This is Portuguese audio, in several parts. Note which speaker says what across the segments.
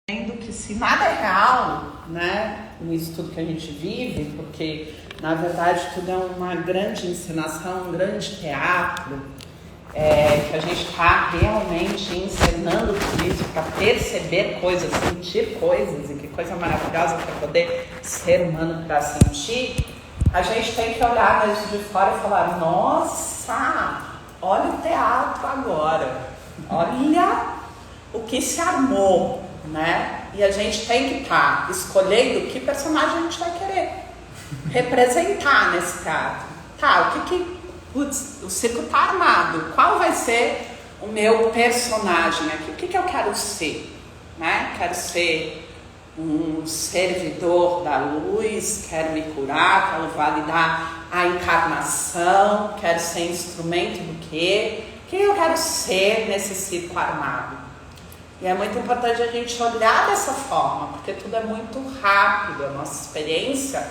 Speaker 1: Que se nada é real, né, nisso tudo que a gente vive, porque na verdade tudo é uma grande encenação, um grande teatro, que a gente está realmente encenando tudo isso para perceber coisas, sentir coisas, e que coisa maravilhosa para poder ser humano para sentir. A gente tem que olhar mesmo de fora e falar: nossa, olha o teatro agora, olha o que se armou, né? E a gente tem que estar escolhendo que personagem a gente vai querer representar nesse teatro. Tá, putz, o circo tá armado. Qual vai ser o meu personagem aqui? O que eu quero ser? Né? Quero ser um servidor da luz, quero me curar, quero validar a encarnação, quero ser instrumento do quê? O que eu quero ser nesse circo armado? E é muito importante a gente olhar dessa forma, porque tudo é muito rápido. A nossa experiência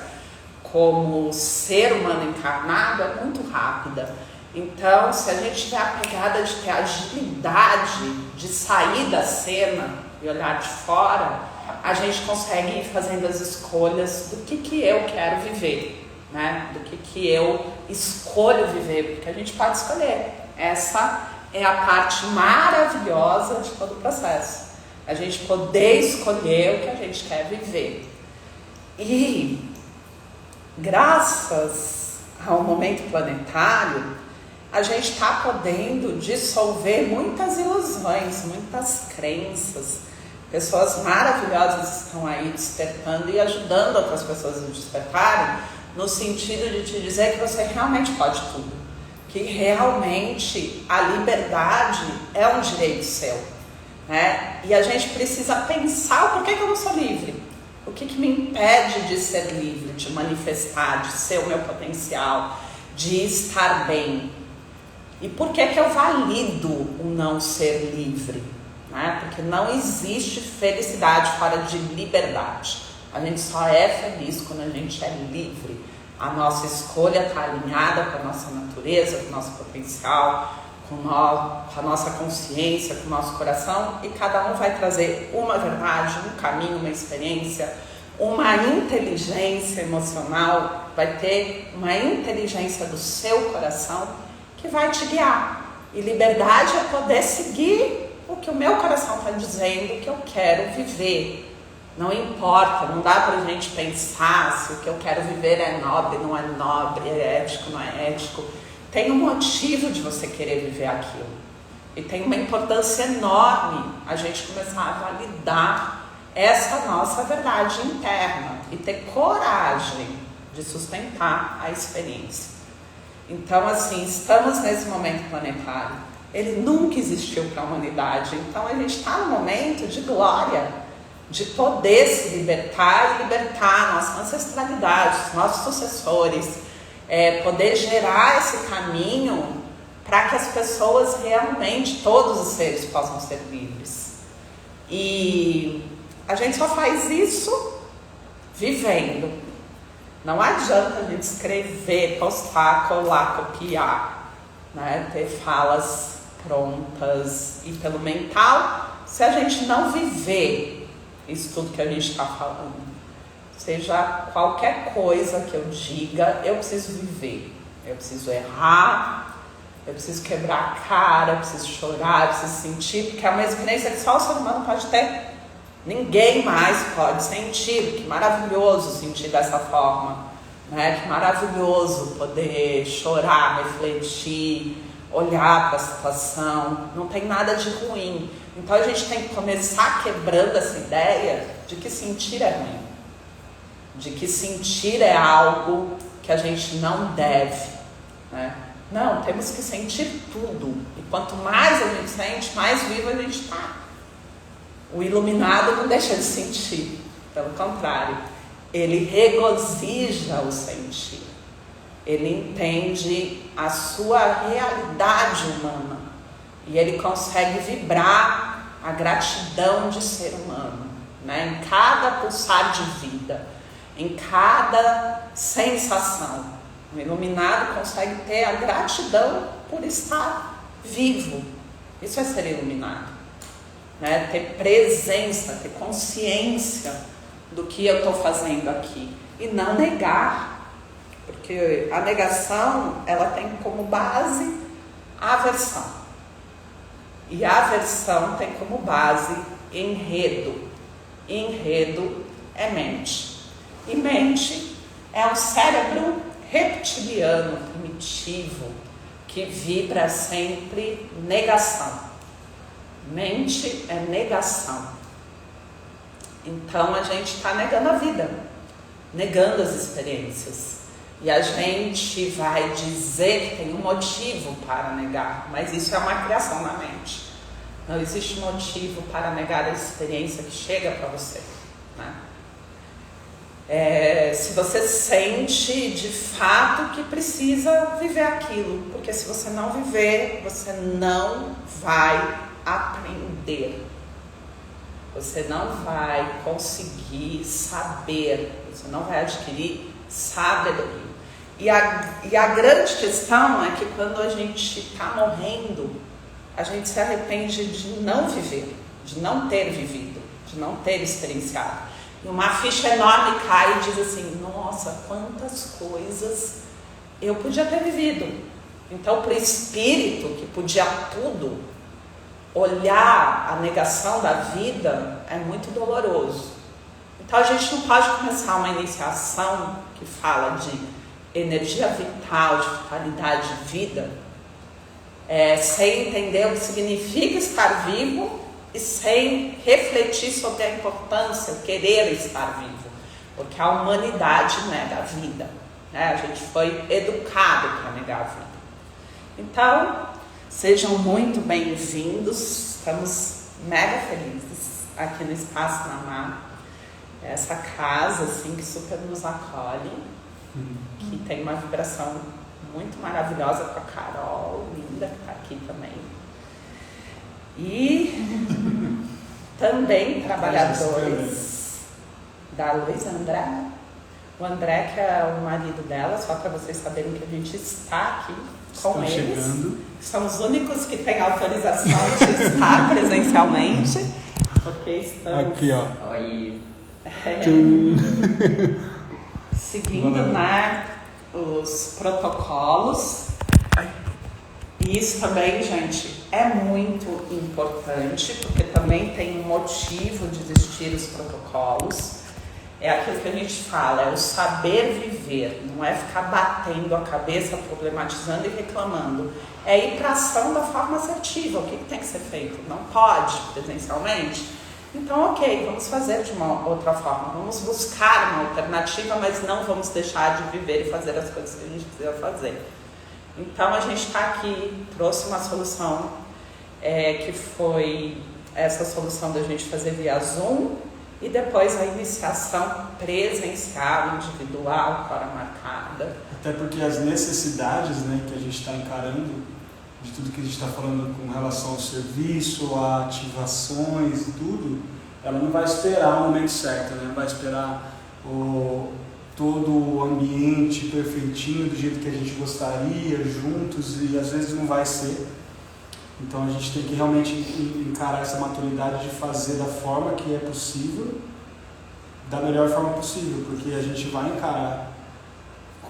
Speaker 1: como ser humano encarnado é muito rápida. Então, se a gente tiver a pegada de ter agilidade de sair da cena e olhar de fora, a gente consegue ir fazendo as escolhas do que eu quero viver, né? Do que eu escolho viver, porque a gente pode escolher. Essa é a parte maravilhosa de todo o processo. A gente poder escolher o que a gente quer viver. E graças ao momento planetário, a gente está podendo dissolver muitas ilusões, muitas crenças. Pessoas maravilhosas estão aí despertando e ajudando outras pessoas a despertarem, no sentido de te dizer que você realmente pode tudo. Que realmente a liberdade é um direito seu, né? E a gente precisa pensar: o porquê que eu não sou livre? O que me impede de ser livre, de manifestar, de ser o meu potencial, de estar bem? E por que eu valido o não ser livre? Né? Porque não existe felicidade fora de liberdade. A gente só é feliz quando a gente é livre. A nossa escolha está alinhada com a nossa natureza, com o nosso potencial, com a nossa consciência, com o nosso coração, e cada um vai trazer uma verdade, um caminho, uma experiência, uma inteligência emocional, vai ter uma inteligência do seu coração que vai te guiar. E liberdade é poder seguir o que o meu coração está dizendo que eu quero viver. Não importa, não dá pra gente pensar se o que eu quero viver é nobre, não é nobre, é ético, não é ético. Tem um motivo de você querer viver aquilo. E tem uma importância enorme a gente começar a validar essa nossa verdade interna e ter coragem de sustentar a experiência. Então, assim, estamos nesse momento planetário. Ele nunca existiu para a humanidade. Então, a gente está num momento de glória, de poder se libertar e libertar a nossa ancestralidade, os nossos sucessores, poder gerar esse caminho para que as pessoas realmente, todos os seres, possam ser livres. E a gente só faz isso vivendo. Não adianta a gente escrever, postar, colar, copiar, né? Ter falas prontas e pelo mental, se a gente não viver isso tudo que a gente está falando. Seja qualquer coisa que eu diga, eu preciso viver. Eu preciso errar, eu preciso quebrar a cara, eu preciso chorar, eu preciso sentir, porque é uma experiência que só o ser humano pode ter. Ninguém mais pode sentir. Que maravilhoso sentir dessa forma, né? Que maravilhoso poder chorar, refletir, olhar para a situação. Não tem nada de ruim. Então a gente tem que começar quebrando essa ideia de que sentir é ruim, de que sentir é algo que a gente não deve, né? Não, temos que sentir tudo. E quanto mais a gente sente, mais vivo a gente está. O iluminado não deixa de sentir, pelo contrário, ele regozija o sentir. Ele entende a sua realidade humana. E ele consegue vibrar a gratidão de ser humano, né? Em cada pulsar de vida, em cada sensação. O iluminado consegue ter a gratidão por estar vivo. Isso é ser iluminado. né? Ter presença, ter consciência do que eu estou fazendo aqui e não negar, porque a negação ela tem como base a aversão e a aversão tem como base enredo. Enredo é mente e mente é um cérebro reptiliano primitivo que vibra sempre negação. Mente é negação. Então a gente está negando a vida, negando as experiências. E a gente vai dizer que tem um motivo para negar, mas isso é uma criação na mente. Não existe motivo para negar a experiência que chega para você, né? Se você sente de fato que precisa viver aquilo, porque se você não viver, você não vai aprender. Você não vai conseguir saber, você não vai adquirir sabedoria. E a grande questão é que quando a gente está morrendo, a gente se arrepende de não viver, de não ter vivido, de não ter experienciado. E uma ficha enorme cai e diz assim, nossa, quantas coisas eu podia ter vivido. Então, para o espírito que podia tudo, olhar a negação da vida é muito doloroso. Então a gente não pode começar uma iniciação que fala de energia vital, de vitalidade de vida, sem entender o que significa estar vivo e sem refletir sobre a importância, o querer estar vivo, porque a humanidade nega a vida, né? A gente foi educado para negar a vida. Então, sejam muito bem-vindos, estamos mega felizes aqui no Espaço Namá, essa casa assim, que super nos acolhe, que tem uma vibração muito maravilhosa com a Carol, linda, que está aqui também. E também trabalhadores da Luiz André, o André que é o marido dela, só para vocês saberem que a gente está aqui com eles. Chegando. São os únicos que têm autorização de estar presencialmente, porque estamos
Speaker 2: aqui, ó.
Speaker 1: Oi. Seguindo, né, os protocolos. E isso também, gente, é muito importante, porque também tem um motivo de existir os protocolos. É aquilo que a gente fala, é o saber viver, não é ficar batendo a cabeça, problematizando e reclamando. É ir para a ação da forma assertiva. O que tem que ser feito? Não pode presencialmente? Então, ok, vamos fazer de uma outra forma. Vamos buscar uma alternativa, mas não vamos deixar de viver e fazer as coisas que a gente precisa fazer. Então, a gente está aqui, trouxe uma solução, que foi essa solução da gente fazer via Zoom, e depois a iniciação presencial, individual, com hora marcada.
Speaker 2: Até porque as necessidades, né, que a gente está encarando, de tudo que a gente está falando com relação ao serviço, a ativações e tudo, ela não vai esperar o momento certo, né? Não vai esperar todo o ambiente perfeitinho, do jeito que a gente gostaria, juntos, e às vezes não vai ser. Então a gente tem que realmente encarar essa maturidade de fazer da forma que é possível, da melhor forma possível, porque a gente vai encarar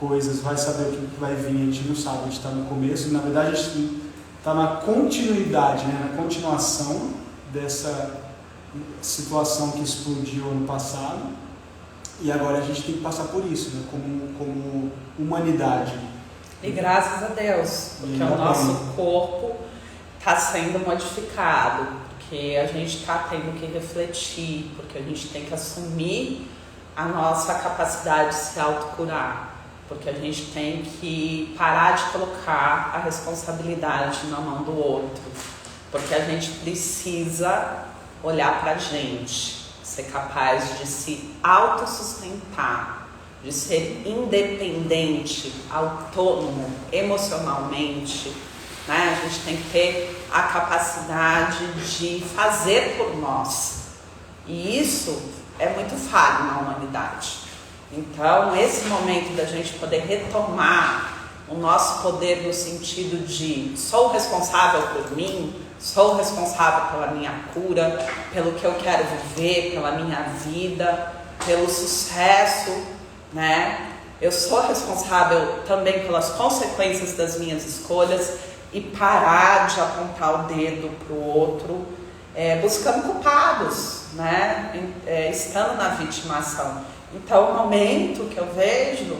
Speaker 2: coisas, vai saber o que vai vir, a gente não sabe, a gente está no começo, e na verdade a gente está na continuidade, né, na continuação dessa situação que explodiu ano passado, e agora a gente tem que passar por isso, né, como humanidade.
Speaker 1: E graças a Deus, porque o nosso corpo está sendo modificado, porque a gente está tendo que refletir, porque a gente tem que assumir a nossa capacidade de se autocurar, porque a gente tem que parar de colocar a responsabilidade na mão do outro, porque a gente precisa olhar para a gente, ser capaz de se autossustentar, de ser independente, autônomo emocionalmente, né? A gente tem que ter a capacidade de fazer por nós. E isso é muito falho na humanidade. Então, esse momento da gente poder retomar o nosso poder no sentido de sou responsável por mim, sou responsável pela minha cura, pelo que eu quero viver, pela minha vida, pelo sucesso, né? Eu sou responsável também pelas consequências das minhas escolhas e parar de apontar o dedo para o outro, buscando culpados, né? Estando na vitimação. Então, o momento que eu vejo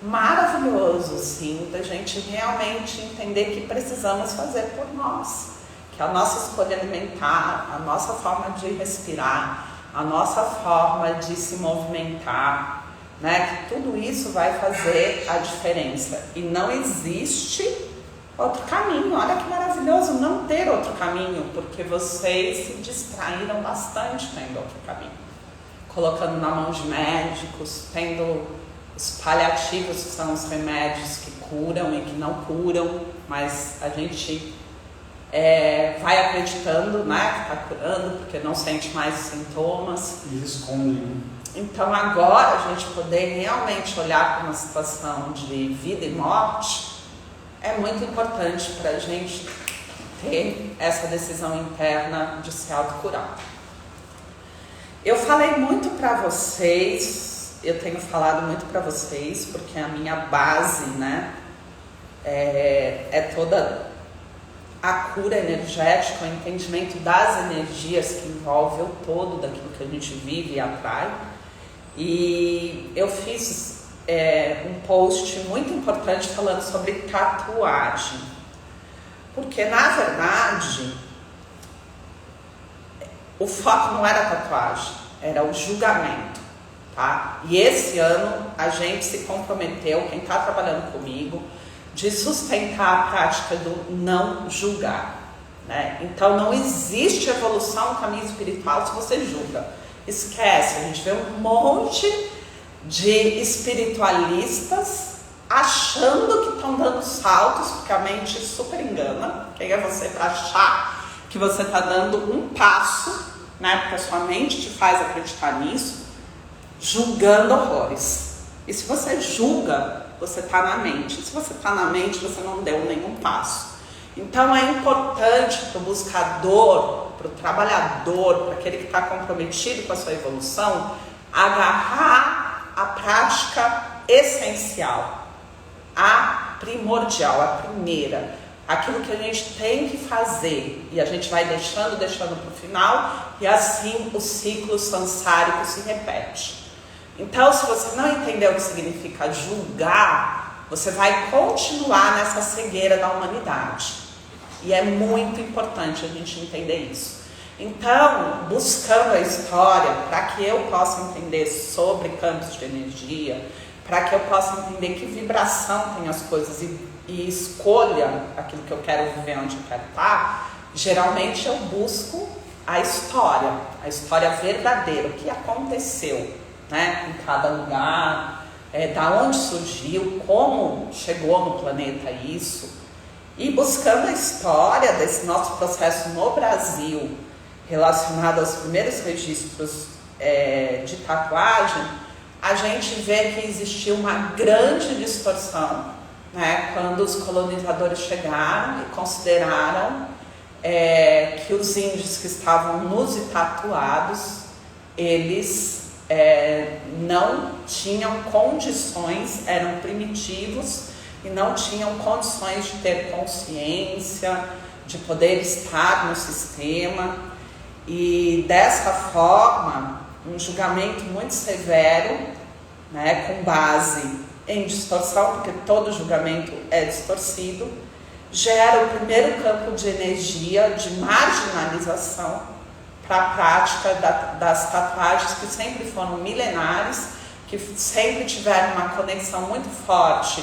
Speaker 1: maravilhoso, sim, da gente realmente entender que precisamos fazer por nós, que a nossa escolha alimentar, a nossa forma de respirar, a nossa forma de se movimentar, né, que tudo isso vai fazer a diferença. E não existe outro caminho. Olha que maravilhoso não ter outro caminho, porque vocês se distraíram bastante tendo outro caminho, colocando na mão de médicos, tendo os paliativos, que são os remédios que curam e que não curam, mas a gente vai acreditando, né, que está curando, porque não sente mais sintomas.
Speaker 2: E escondem.
Speaker 1: Então agora a gente poder realmente olhar para uma situação de vida e morte é muito importante para a gente ter essa decisão interna de se autocurar. Eu falei muito para vocês, eu tenho falado muito para vocês, porque a minha base, né, é toda a cura energética, o entendimento das energias que envolve o todo daquilo que a gente vive e atrai. E eu fiz um post muito importante falando sobre tatuagem, porque na verdade o foco não era a tatuagem, era o julgamento, tá? E esse ano a gente se comprometeu, quem está trabalhando comigo, de sustentar a prática do não julgar, né? Então não existe evolução no caminho espiritual se você julga. Esquece, a gente vê um monte de espiritualistas achando que estão dando saltos, porque a mente super engana. Quem é você para achar que você está dando um passo, né? Porque a sua mente te faz acreditar nisso, julgando horrores. E se você julga, você está na mente. Se você está na mente, você não deu nenhum passo. Então é importante para o buscador, para o trabalhador, para aquele que está comprometido com a sua evolução, agarrar a prática essencial, a primordial, a primeira, aquilo que a gente tem que fazer, e a gente vai deixando para o final, e assim o ciclo sansárico se repete. Então, se você não entender o que significa julgar, você vai continuar nessa cegueira da humanidade. E é muito importante a gente entender isso. Então, buscando a história, para que eu possa entender sobre campos de energia, para que eu possa entender que vibração tem as coisas e escolha aquilo que eu quero viver, onde eu quero estar, geralmente eu busco a história verdadeira, o que aconteceu, né, em cada lugar, da onde surgiu, como chegou no planeta isso. E buscando a história desse nosso processo no Brasil, relacionado aos primeiros registros de tatuagem, a gente vê que existiu uma grande distorção, né, quando os colonizadores chegaram e consideraram que os índios que estavam nus e tatuados, eles não tinham condições, eram primitivos, e não tinham condições de ter consciência, de poder estar no sistema. E dessa forma, um julgamento muito severo, né, com base em distorção, porque todo julgamento é distorcido, gera o primeiro campo de energia de marginalização para a prática das tatuagens, que sempre foram milenares, que sempre tiveram uma conexão muito forte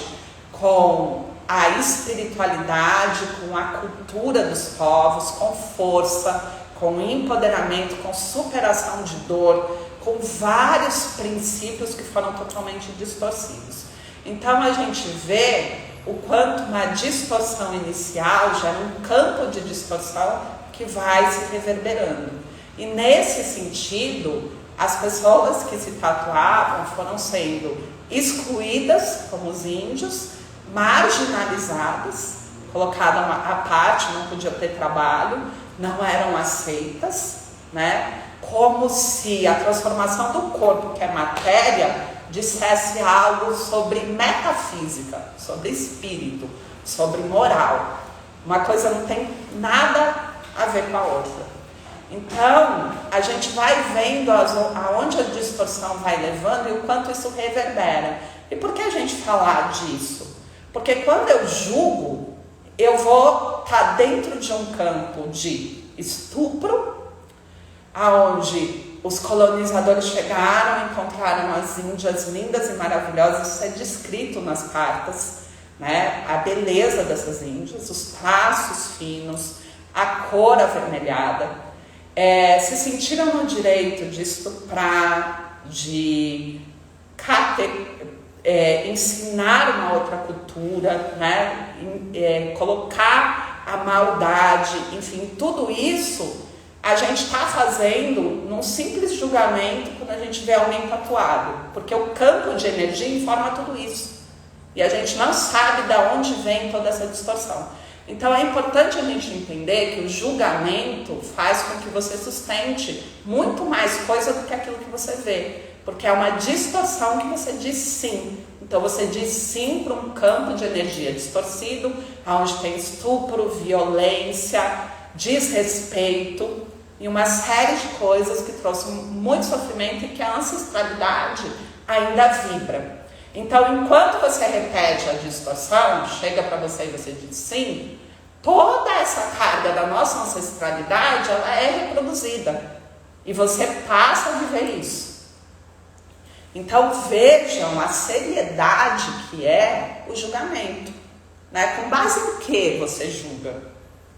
Speaker 1: com a espiritualidade, com a cultura dos povos, com força, com empoderamento, com superação de dor, com vários princípios que foram totalmente distorcidos. Então a gente vê o quanto uma distorção inicial gera um campo de distorção que vai se reverberando. E nesse sentido, as pessoas que se tatuavam foram sendo excluídas, como os índios, marginalizadas, colocadas à parte, não podia ter trabalho, não eram aceitas, né? Como se a transformação do corpo, que é matéria, dissesse algo sobre metafísica, sobre espírito, sobre moral. Uma coisa não tem nada a ver com a outra. Então, a gente vai vendo aonde a distorção vai levando e o quanto isso reverbera. E por que a gente falar disso? Porque quando eu julgo, eu vou estar dentro de um campo de estupro, aonde os colonizadores chegaram, encontraram as índias lindas e maravilhosas, isso é descrito nas cartas, né? A beleza dessas índias, os traços finos, a cor avermelhada, se sentiram no direito de estuprar, de ensinar uma outra cultura, né? Colocar a maldade, enfim, tudo isso a gente está fazendo num simples julgamento quando a gente vê alguém tatuado, porque o campo de energia informa tudo isso e a gente não sabe de onde vem toda essa distorção. Então é importante a gente entender que o julgamento faz com que você sustente muito mais coisa do que aquilo que você vê, porque é uma distorção que você diz sim. Então você diz sim para um campo de energia distorcido, onde tem estupro, violência, desrespeito e uma série de coisas que trouxe muito sofrimento e que a ancestralidade ainda vibra. Então, enquanto você repete a distorção, chega para você e você diz sim, toda essa carga da nossa ancestralidade, ela é reproduzida. E você passa a viver isso. Então, vejam a seriedade que é o julgamento. Né? Com base em que você julga?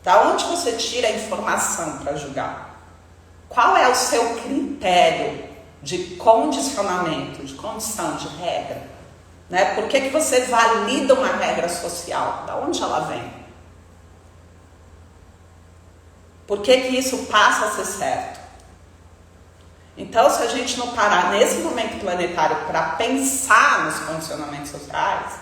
Speaker 1: Da onde você tira a informação para julgar? Qual é o seu critério de condicionamento, de condição, de regra? Né? Por que você valida uma regra social? Da onde ela vem? Por que isso passa a ser certo? Então, se a gente não parar nesse momento planetário para pensar nos condicionamentos sociais,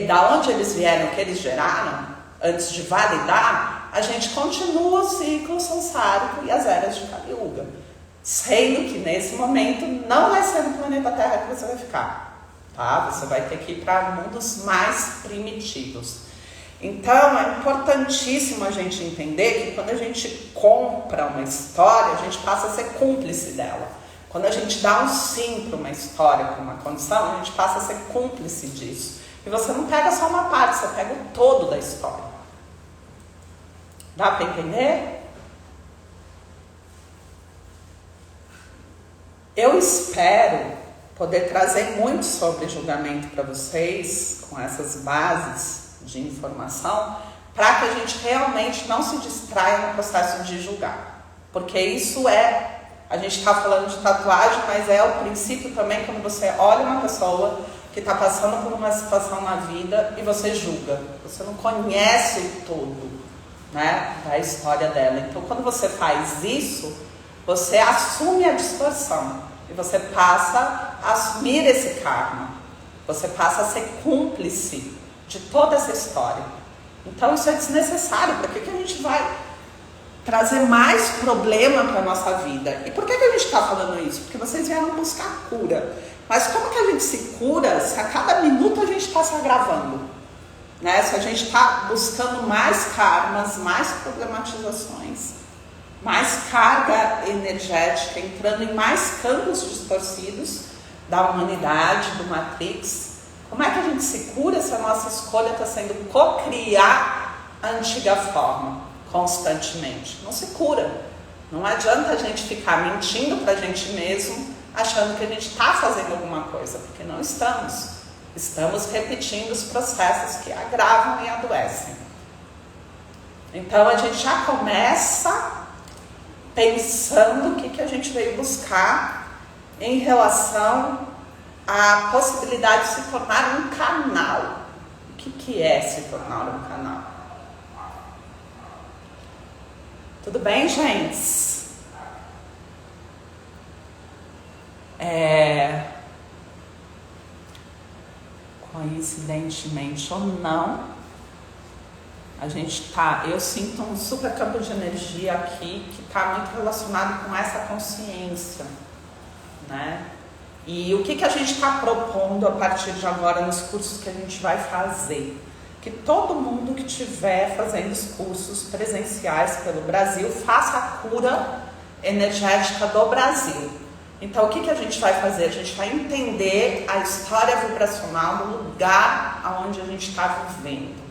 Speaker 1: da onde eles vieram, o que eles geraram, antes de validar, a gente continua o ciclo samsárico e as eras de Kali Yuga. Sendo que nesse momento não vai ser no planeta Terra que você vai ficar. Tá? Você vai ter que ir para mundos mais primitivos. Então é importantíssimo a gente entender que quando a gente compra uma história, a gente passa a ser cúmplice dela. Quando a gente dá um sim para uma história, para uma condição, a gente passa a ser cúmplice disso. E você não pega só uma parte, você pega o todo da história. Dá para entender? Eu espero poder trazer muito sobre julgamento para vocês, com essas bases de informação, para que a gente realmente não se distraia no processo de julgar. Porque isso a gente está falando de tatuagem, mas é o princípio também quando você olha uma pessoa que está passando por uma situação na vida e você julga. Você não conhece o todo, né, da história dela. Então, quando você faz isso, você assume a distorção e você passa a assumir esse karma. Você passa a ser cúmplice de toda essa história. Então, isso é desnecessário. Para que a gente vai trazer mais problema para a nossa vida? E por que a gente está falando isso? Porque vocês vieram buscar cura. Mas como que a gente se cura se a cada minuto a gente está se agravando? Né? Se a gente está buscando mais karmas, mais problematizações, mais carga energética, entrando em mais campos distorcidos da humanidade, do Matrix. Como é que a gente se cura se a nossa escolha está sendo cocriar a antiga forma constantemente? Não se cura. Não adianta a gente ficar mentindo para a gente mesmo, achando que a gente está fazendo alguma coisa, porque não estamos. Estamos repetindo os processos que agravam e adoecem. Então a gente já começa pensando o que a gente veio buscar em relação à possibilidade de se tornar um canal. O que é se tornar um canal? Tudo bem, gente? Coincidentemente ou não, eu sinto um super campo de energia aqui que está muito relacionado com essa consciência, né? E o que a gente está propondo a partir de agora nos cursos que a gente vai fazer? Que todo mundo que estiver fazendo os cursos presenciais pelo Brasil faça a cura energética do Brasil. Então, o que a gente vai fazer? A gente vai entender a história vibracional do lugar onde a gente está vivendo,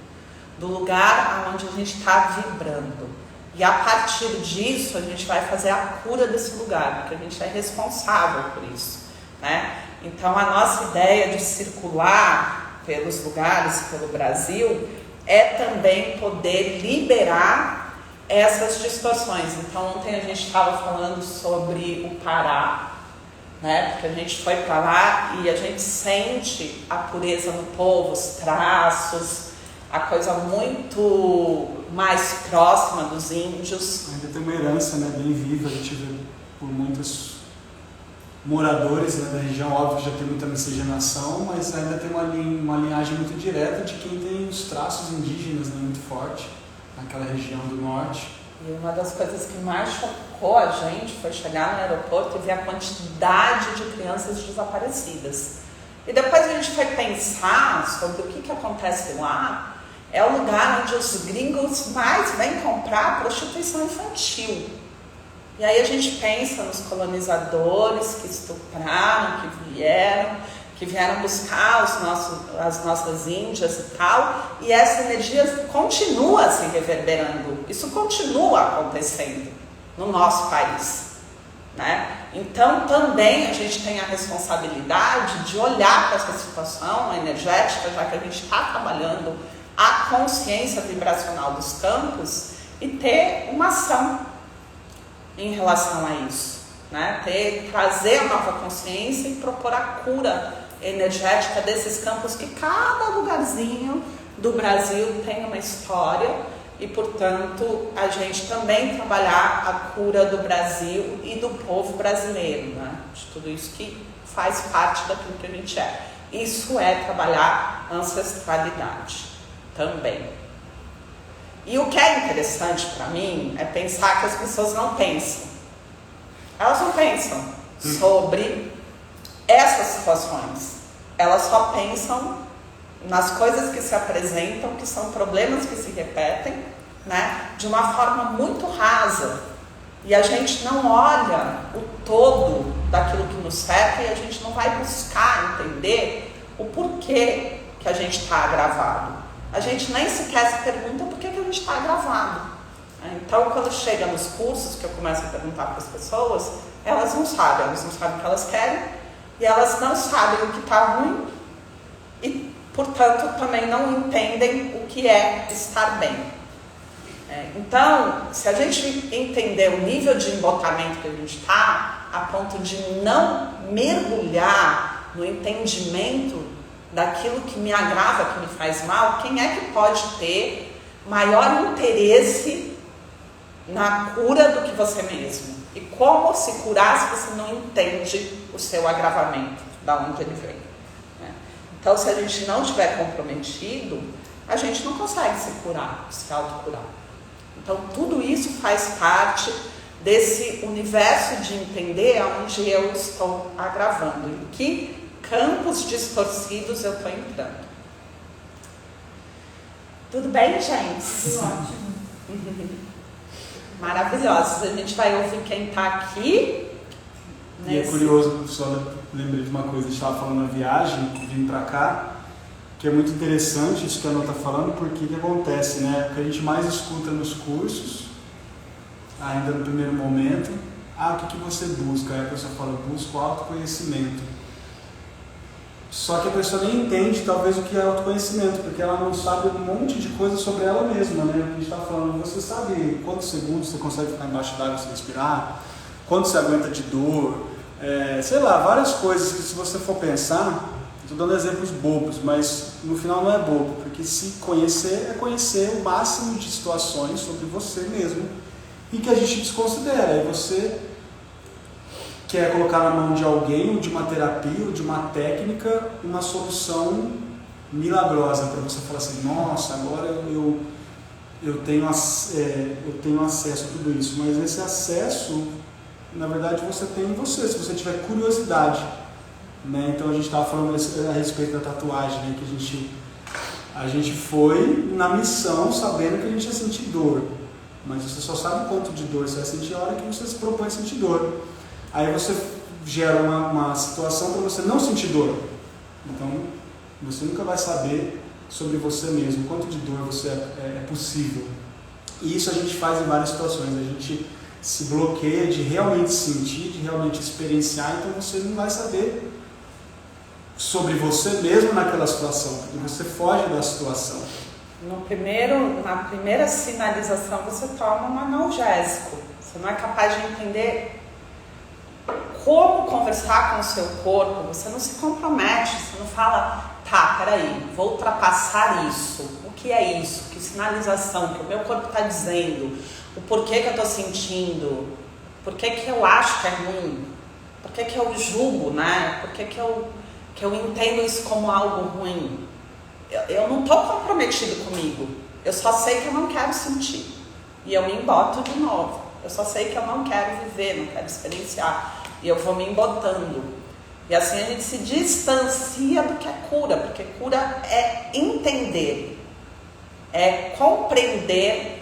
Speaker 1: do lugar onde a gente está vibrando. E a partir disso, a gente vai fazer a cura desse lugar, porque a gente é responsável por isso, né? Então, a nossa ideia de circular pelos lugares, pelo Brasil, é também poder liberar essas distorções. Então, ontem a gente estava falando sobre o Pará, né? Porque a gente foi para lá e a gente sente a pureza no povo, os traços, a coisa muito mais próxima dos índios.
Speaker 2: Ainda tem uma herança, né, bem viva, a gente vê por muitos moradores, né, da região, óbvio que já tem muita miscigenação, mas ainda tem uma linhagem muito direta de quem tem os traços indígenas, né, muito forte naquela região do norte.
Speaker 1: E uma das coisas que mais chocou a gente foi chegar no aeroporto e ver a quantidade de crianças desaparecidas. E depois a gente foi pensar sobre o que acontece lá. É o lugar onde os gringos mais vêm comprar prostituição infantil. E aí a gente pensa nos colonizadores que estupraram, que vieram buscar as nossas índias e tal, e essa energia continua se reverberando, isso continua acontecendo no nosso país, né? Então também a gente tem a responsabilidade de olhar para essa situação energética, já que a gente está trabalhando a consciência vibracional dos campos, e ter uma ação em relação a isso, né? Trazer a nova consciência e propor a cura energética desses campos, que cada lugarzinho do Brasil tem uma história, e portanto a gente também trabalhar a cura do Brasil e do povo brasileiro, né? De tudo isso que faz parte daquilo que a gente é. Isso é trabalhar ancestralidade também. E o que é interessante para mim é pensar que as pessoas não pensam. Elas não pensam sobre essas situações. Elas só pensam nas coisas que se apresentam, que são problemas que se repetem, né, de uma forma muito rasa. E a gente não olha o todo daquilo que nos cerca, e a gente não vai buscar entender o porquê que a gente está agravado. A gente nem sequer se pergunta por que a gente está agravado. Então, quando chega nos cursos, que eu começo a perguntar para as pessoas, elas não sabem o que elas querem, e elas não sabem o que está ruim, e, portanto, também não entendem o que é estar bem. Então, se a gente entender o nível de embotamento que a gente está, a ponto de não mergulhar no entendimento daquilo que me agrava, que me faz mal, quem é que pode ter maior interesse na cura do que você mesmo? E como se curar se você não entende o seu agravamento, da onde ele vem, né? Então, se a gente não estiver comprometido, a gente não consegue se curar, se autocurar. Então, tudo isso faz parte desse universo de entender onde eu estou agravando, em que campos distorcidos eu estou entrando. Tudo bem, gente?
Speaker 3: Tudo ótimo.
Speaker 1: Maravilhosos. A gente vai ouvir quem está aqui.
Speaker 2: E é curioso, só lembrei de uma coisa, a gente estava falando na viagem, vindo para cá, que é muito interessante isso que a Ana está falando, porque o que acontece, né? O que a gente mais escuta nos cursos, ainda no primeiro momento, o que você busca? Aí a pessoa fala, busco autoconhecimento. Só que a pessoa nem entende, talvez, o que é autoconhecimento, porque ela não sabe um monte de coisa sobre ela mesma, né? A gente está falando, você sabe quantos segundos você consegue ficar embaixo d'água sem respirar? Quanto você aguenta de dor? Sei lá, várias coisas que, se você for pensar, estou dando exemplos bobos, mas no final não é bobo, porque se conhecer é conhecer o máximo de situações sobre você mesmo e que a gente desconsidera. Aí você quer colocar na mão de alguém, ou de uma terapia, ou de uma técnica, uma solução milagrosa para você falar assim, nossa, agora eu eu tenho acesso a tudo isso, mas esse acesso, na verdade, você tem em você, se você tiver curiosidade, né? Então a gente estava falando a respeito da tatuagem, né? Que a gente foi na missão sabendo que a gente ia sentir dor, mas você só sabe quanto de dor você vai sentir a hora que você se propõe a sentir dor. Aí você gera uma situação para você não sentir dor. Então você nunca vai saber sobre você mesmo, quanto de dor você é possível. E isso a gente faz em várias situações, a gente se bloqueia de realmente sentir, de realmente experienciar, então você não vai saber sobre você mesmo naquela situação, porque você foge da situação.
Speaker 1: Na primeira sinalização você toma um analgésico, você não é capaz de entender como conversar com o seu corpo, você não se compromete, você não fala, tá, peraí, vou ultrapassar isso, o que é isso, que sinalização, que o meu corpo está dizendo, o porquê que eu estou sentindo, por que eu acho que é ruim, por que eu julgo, né? Por que eu entendo isso como algo ruim. Eu não estou comprometido comigo, eu só sei que eu não quero sentir, e eu me emboto de novo, eu só sei que eu não quero viver, não quero experienciar, e eu vou me embotando. E assim a gente se distancia do que é cura, porque cura é entender, é compreender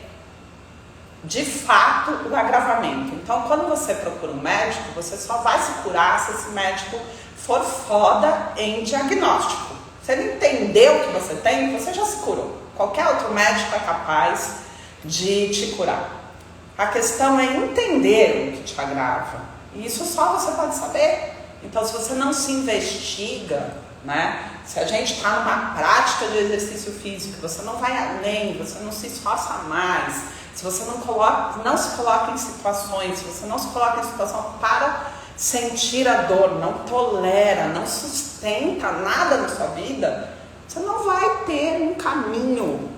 Speaker 1: de fato o agravamento. Então quando você procura um médico, você só vai se curar se esse médico for foda em diagnóstico. Se ele entender o que você tem, você já se curou. Qualquer outro médico é capaz de te curar. A questão é entender o que te agrava. E isso só você pode saber. Então, se você não se investiga, né? Se a gente está numa prática de exercício físico, você não vai além, você não se esforça mais, se você não se coloca em situações, se você não se coloca em situação para sentir a dor, não tolera, não sustenta nada na sua vida, você não vai ter um caminho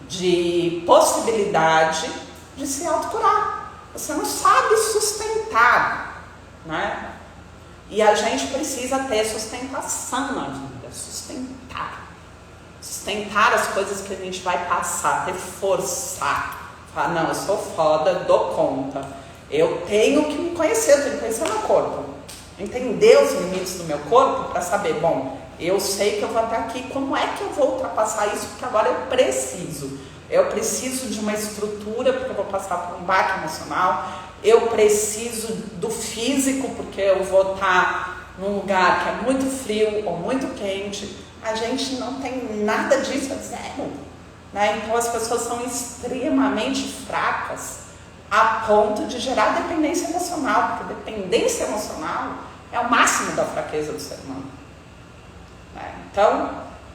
Speaker 1: de possibilidade de se autocurar. Você não sabe sustentar, né? E a gente precisa ter sustentação na vida, sustentar as coisas que a gente vai passar, ter força. Falar, não, eu sou foda, dou conta. Eu tenho que me conhecer, eu tenho que conhecer meu corpo. Entender os limites do meu corpo para saber, bom, eu sei que eu vou até aqui, como é que eu vou ultrapassar isso? Porque agora eu preciso. Eu preciso de uma estrutura, porque eu vou passar por um baque emocional. Eu preciso do físico, porque eu vou estar num lugar que é muito frio ou muito quente. A gente não tem nada disso, é zero. Né? Então as pessoas são extremamente fracas a ponto de gerar dependência emocional, porque dependência emocional é o máximo da fraqueza do ser humano. Né? Então,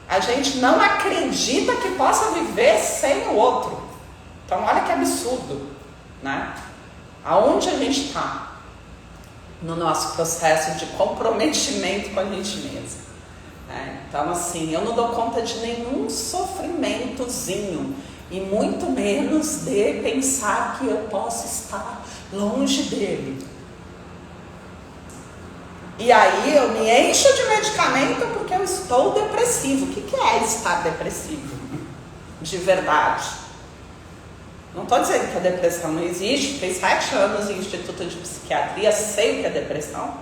Speaker 1: a gente não acredita que possa viver sem o outro. Então, olha que absurdo, né? Aonde a gente está no nosso processo de comprometimento com a gente mesmo. Né? Então, assim, eu não dou conta de nenhum sofrimentozinho, e muito menos de pensar que eu posso estar longe dele. E aí eu me encho de medicamento porque eu estou depressivo. O que é estar depressivo? De verdade. Não estou dizendo que a depressão não existe. Fiquei 7 anos em Instituto de Psiquiatria, sei o que é depressão.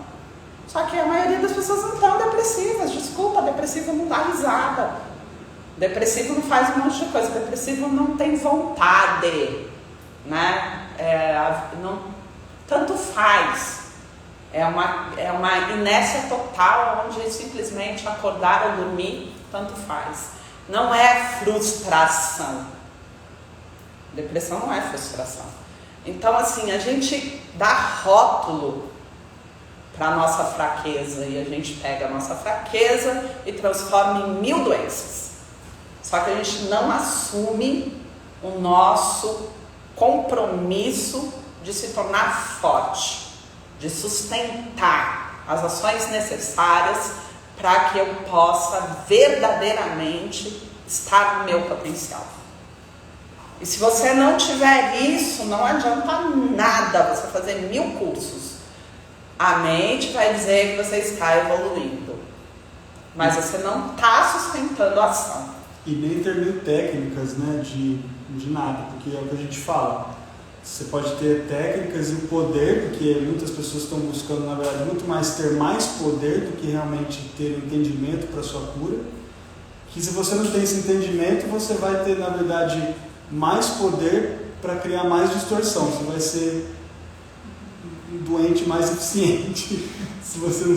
Speaker 1: Só que a maioria das pessoas não estão depressivas. Desculpa, depressivo não dá risada. Depressivo não faz um monte de coisa. Depressivo não tem vontade, né? Tanto faz. É uma inércia total, onde simplesmente acordar ou dormir, tanto faz. Não é frustração. Depressão não é frustração. Então, assim, a gente dá rótulo para a nossa fraqueza, e a gente pega a nossa fraqueza e transforma em 1000 doenças. Só que a gente não assume o nosso compromisso de se tornar forte, de sustentar as ações necessárias para que eu possa verdadeiramente estar no meu potencial. E se você não tiver isso, não adianta nada você fazer 1000 cursos. A mente vai dizer que você está evoluindo, mas você não está sustentando a ação.
Speaker 2: E nem ter 1000 técnicas, né, de De nada, porque é o que a gente fala. Você pode ter técnicas e o poder, porque muitas pessoas estão buscando, na verdade, muito mais ter mais poder do que realmente ter um entendimento para a sua cura. Que se você não tem esse entendimento, você vai ter, na verdade, mais poder para criar mais distorção. Você vai ser um doente mais eficiente se você não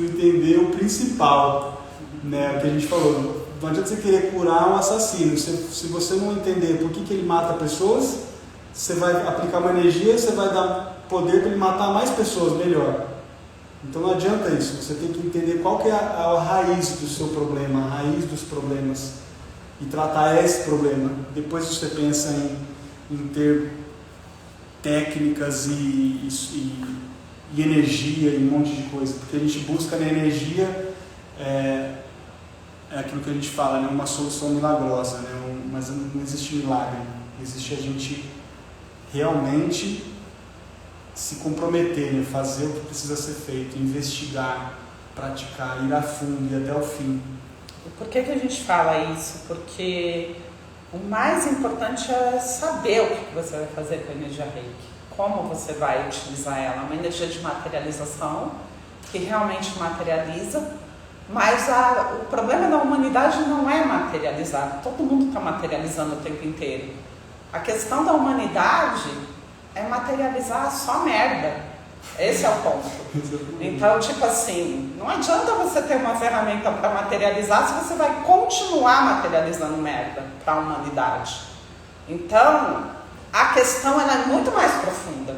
Speaker 2: entender o principal, né? O que a gente falou. Não adianta você querer curar um assassino. Se você não entender por que ele mata pessoas, você vai aplicar uma energia, você vai dar poder para ele matar mais pessoas melhor. Então não adianta isso. Você tem que entender qual que é a raiz do seu problema, a raiz dos problemas, e tratar esse problema. Depois você pensa em ter técnicas e energia e um monte de coisa. Porque a gente busca na energia é aquilo que a gente fala, né? Uma solução milagrosa, né? Mas não existe milagre. Existe a gente realmente se comprometer, né? Fazer o que precisa ser feito, investigar, praticar, ir a fundo, ir até o fim.
Speaker 1: E por que a gente fala isso? Porque o mais importante é saber o que você vai fazer com a energia Reiki, como você vai utilizar ela. Uma energia de materialização que realmente materializa, mas o problema da humanidade não é materializar. Todo mundo está materializando o tempo inteiro. A questão da humanidade é materializar só merda. Esse é o ponto. Então, tipo assim, não adianta você ter uma ferramenta para materializar se você vai continuar materializando merda para a humanidade. Então, a questão ela é muito mais profunda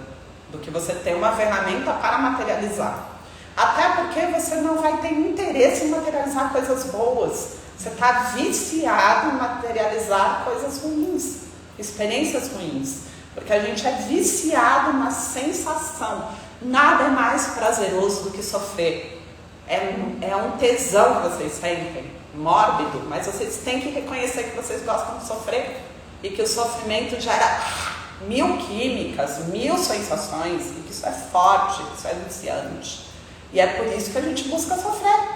Speaker 1: do que você ter uma ferramenta para materializar. Até porque você não vai ter interesse em materializar coisas boas. Você está viciado em materializar coisas ruins, experiências ruins. Porque a gente é viciado na sensação. Nada é mais prazeroso do que sofrer. É um tesão que vocês sentem, mórbido, mas vocês têm que reconhecer que vocês gostam de sofrer. E que o sofrimento gera 1000 químicas, 1000 sensações, e que isso é forte, que isso é viciante. E é por isso que a gente busca sofrer.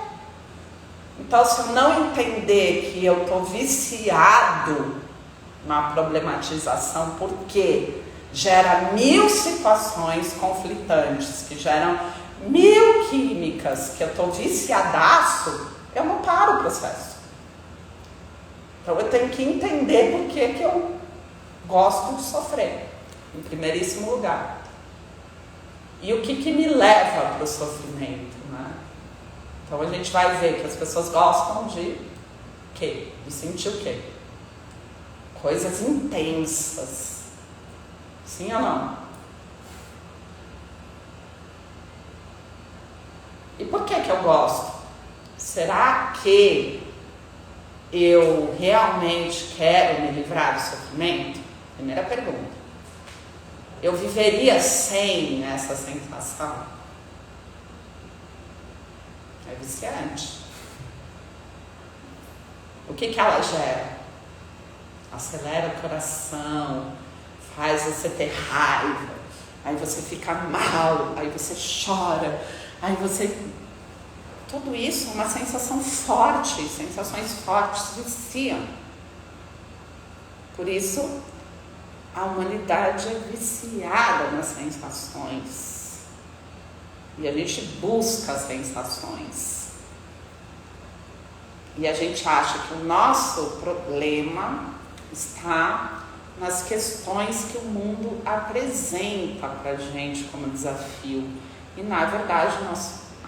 Speaker 1: Então, se eu não entender que eu estou viciado na problematização, porque gera 1000 situações conflitantes, que geram 1000 químicas, que eu estou viciadaço, eu não paro o processo. Então, eu tenho que entender por que eu gosto de sofrer, em primeiríssimo lugar. E o que me leva para o sofrimento, né? Então a gente vai ver que as pessoas gostam de quê? De sentir o quê? Coisas intensas. Sim ou não? E por que eu gosto? Será que eu realmente quero me livrar do sofrimento? Primeira pergunta. Eu viveria sem essa sensação? É viciante. O que ela gera? Acelera o coração, faz você ter raiva, aí você fica mal, aí você chora, aí você... Tudo isso é uma sensação forte, sensações fortes viciam. Por isso, a humanidade é viciada nas sensações. E a gente busca as sensações. E a gente acha que o nosso problema está nas questões que o mundo apresenta para a gente como desafio. E, na verdade,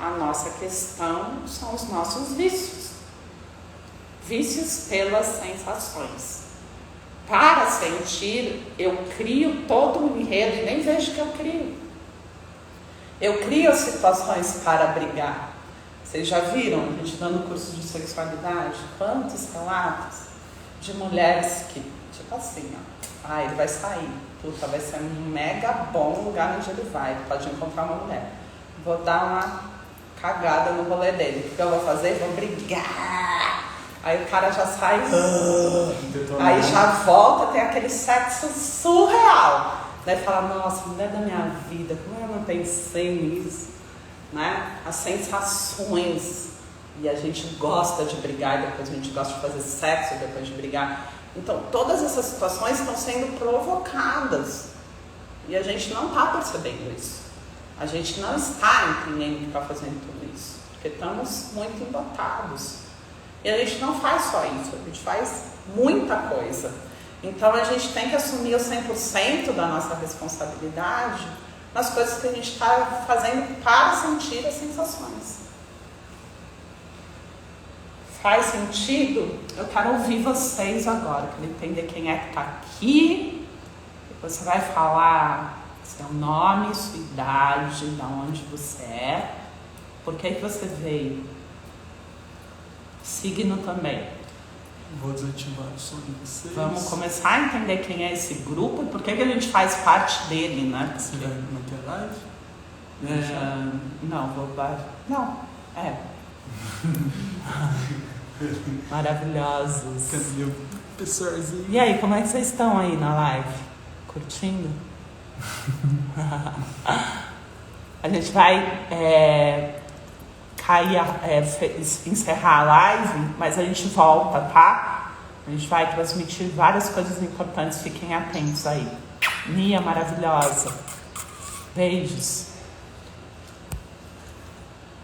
Speaker 1: a nossa questão são os nossos vícios. Vícios pelas sensações. Para sentir, eu crio todo um enredo e nem vejo que eu crio. Eu crio situações para brigar. Vocês já viram, a gente dando curso de sexualidade, quantos relatos de mulheres que, tipo assim, ó, ele vai sair, puta, vai ser um mega bom lugar onde ele vai, pode encontrar uma mulher. Vou dar uma cagada no rolê dele. O que eu vou fazer? Vou brigar. Aí o cara já sai, aí já volta, tem aquele sexo surreal. Daí fala, nossa, mulher da minha vida, como eu não pensei nisso? Né? As sensações. E a gente gosta de brigar, e depois a gente gosta de fazer sexo depois de brigar. Então, todas essas situações estão sendo provocadas e a gente não está percebendo isso. A gente não está entendendo que está fazendo tudo isso, porque estamos muito embotados. E a gente não faz só isso, a gente faz muita coisa. Então, a gente tem que assumir o 100% da nossa responsabilidade nas coisas que a gente está fazendo para sentir as sensações. Faz sentido? Eu quero ouvir vocês agora, quero entender quem é que está aqui. Você vai falar seu nome, sua idade, de onde você é, por que você veio. Signo também.
Speaker 2: Vou desativar o som de vocês.
Speaker 1: Vamos começar a entender quem é esse grupo e por que a gente faz parte dele, né?
Speaker 2: Você vai manter a live?
Speaker 1: Não, vou... Não, Maravilhosos.
Speaker 2: Cadê o pessoalzinho?
Speaker 1: E aí, como é que vocês estão aí na live? Curtindo? A gente vai encerrar a live, mas a gente volta, tá? A gente vai transmitir várias coisas importantes, fiquem atentos aí. Nia maravilhosa. Beijos.